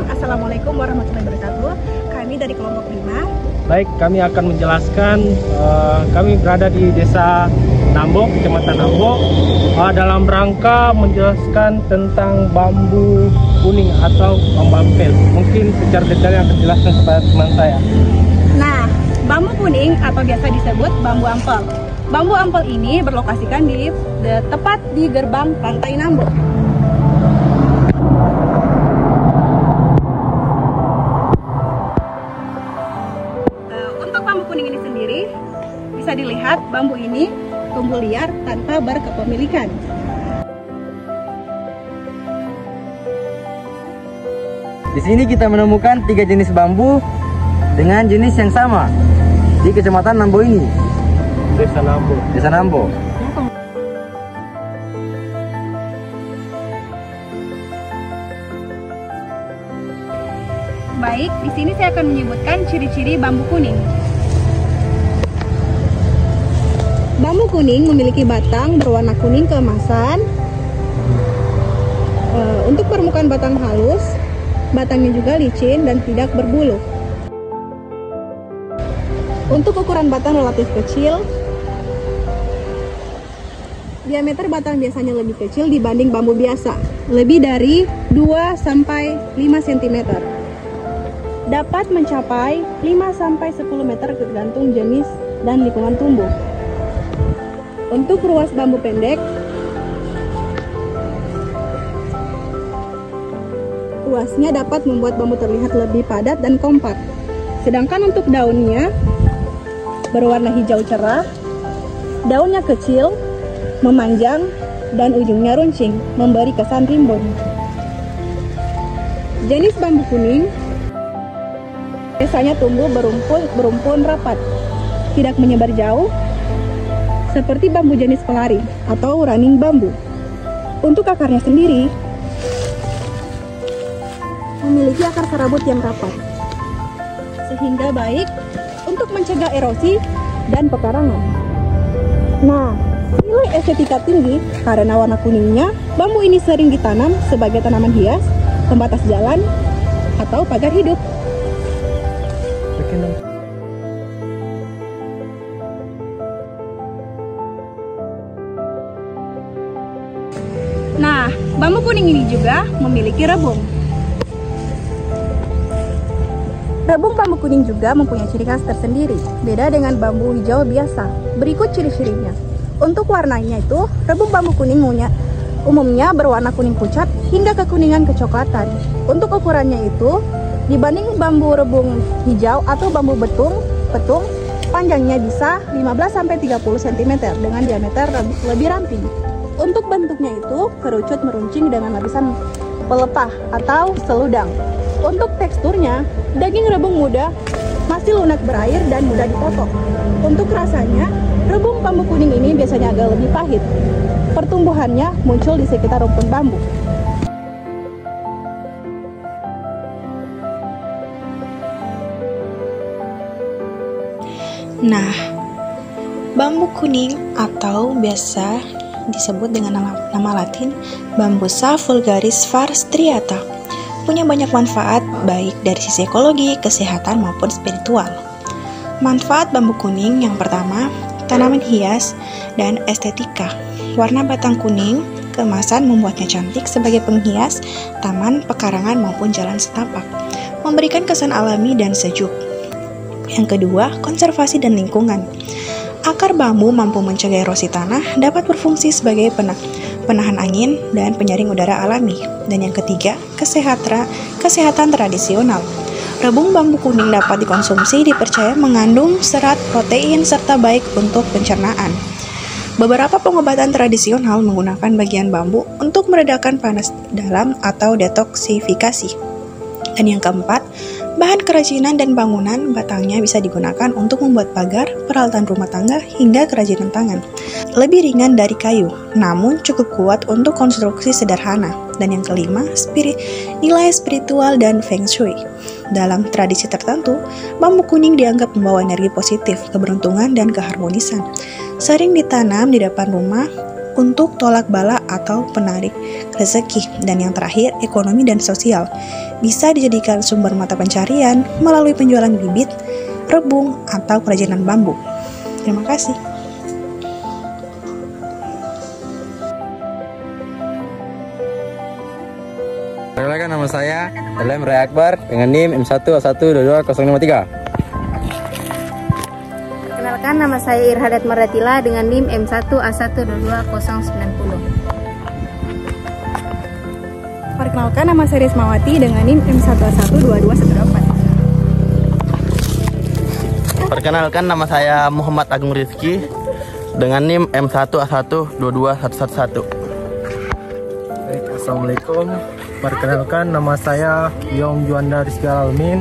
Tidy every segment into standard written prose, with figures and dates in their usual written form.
Bismillahirrahmanirrahim. Assalamualaikum warahmatullahi wabarakatuh. Kami dari kelompok 5. Baik, kami akan menjelaskan. Kami berada di Desa Nambo, Kecamatan Nambo, dalam rangka menjelaskan tentang bambu kuning atau bambu ampel. Mungkin secara detail yang akan dijelaskan kepada teman saya. Nah, bambu kuning atau biasa disebut bambu ampel. Bambu ampel ini berlokasikan tepat di gerbang Pantai Nambo. Untuk bambu kuning ini sendiri, bisa dilihat bambu ini tumbuh liar tanpa berkepemilikan. Di sini kita menemukan 3 jenis bambu dengan jenis yang sama di Kecamatan Nambo ini. Desa Nambo. Desa Nambo. Baik, di sini saya akan menyebutkan ciri-ciri bambu kuning. Bambu kuning memiliki batang berwarna kuning keemasan. Untuk permukaan batang halus, batangnya juga licin dan tidak berbulu. Untuk ukuran batang relatif kecil, diameter batang biasanya lebih kecil dibanding bambu biasa, lebih dari 2-5 cm. Dapat mencapai 5-10 meter tergantung jenis dan lingkungan tumbuh. Untuk ruas bambu pendek, ruasnya dapat membuat bambu terlihat lebih padat dan kompak. Sedangkan untuk daunnya berwarna hijau cerah, daunnya kecil, memanjang, dan ujungnya runcing, memberi kesan rimbun. Jenis bambu kuning biasanya tumbuh berumpun rapat, tidak menyebar jauh, seperti bambu jenis pelari atau running bambu. Untuk akarnya sendiri, memiliki akar serabut yang rapat, sehingga baik untuk mencegah erosi dan pekarangan. Nah, nilai estetika tinggi karena warna kuningnya, bambu ini sering ditanam sebagai tanaman hias, pembatas jalan, atau pagar hidup. Nah, bambu kuning ini juga memiliki rebung. Rebung bambu kuning juga mempunyai ciri khas tersendiri, beda dengan bambu hijau biasa. Berikut ciri-cirinya. Untuk warnanya itu, rebung bambu kuning umumnya berwarna kuning pucat hingga kekuningan kecoklatan. Untuk ukurannya itu, dibanding bambu rebung hijau atau bambu petung, panjangnya bisa 15-30 cm dengan diameter lebih ramping. Untuk bentuknya itu, kerucut meruncing dengan lapisan pelepah atau seludang. Untuk teksturnya, daging rebung muda masih lunak berair dan mudah dipotong. Untuk rasanya, rebung bambu kuning ini biasanya agak lebih pahit. Pertumbuhannya muncul di sekitar rumpun bambu. Nah, bambu kuning atau biasa disebut dengan nama Latin Bambusa vulgaris var. striata punya banyak manfaat baik dari sisi ekologi, kesehatan maupun spiritual. Manfaat bambu kuning yang pertama, tanaman hias dan estetika. Warna batang kuning keemasan membuatnya cantik sebagai penghias taman, pekarangan maupun jalan setapak, memberikan kesan alami dan sejuk. Yang kedua, konservasi dan lingkungan. Akar bambu mampu mencegah erosi tanah, dapat berfungsi sebagai penahan angin dan penyaring udara alami. Dan yang ketiga, kesehatan tradisional. Rebung bambu kuning dapat dikonsumsi, dipercaya mengandung serat, protein, serta baik untuk pencernaan. Beberapa pengobatan tradisional menggunakan bagian bambu untuk meredakan panas dalam atau detoksifikasi. Dan yang keempat, bahan kerajinan dan bangunan batangnya bisa digunakan untuk membuat pagar, peralatan rumah tangga, hingga kerajinan tangan. Lebih ringan dari kayu, namun cukup kuat untuk konstruksi sederhana. Dan yang kelima, nilai spiritual dan feng shui. Dalam tradisi tertentu, bambu kuning dianggap membawa energi positif, keberuntungan, dan keharmonisan. Sering ditanam di depan rumah untuk tolak bala atau penarik rezeki. Dan yang terakhir, ekonomi dan sosial. Bisa dijadikan sumber mata pencarian melalui penjualan bibit, rebung, atau kerajinan bambu. Terima kasih. Perkenalkan, nama saya Elem Ray Akbar dengan NIM M1A1222053. Perkenalkan, nama saya Irhadat Maratila dengan NIM M1A1222090. Perkenalkan, nama saya Rismawati dengan NIM M1A12218. Perkenalkan, nama saya Muhammad Agung Rizky dengan NIM M1A1221111. Assalamualaikum. Perkenalkan, nama saya Yong Juanda Rizky Almin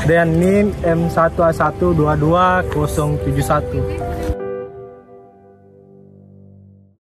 dengan NIM M1A1222071.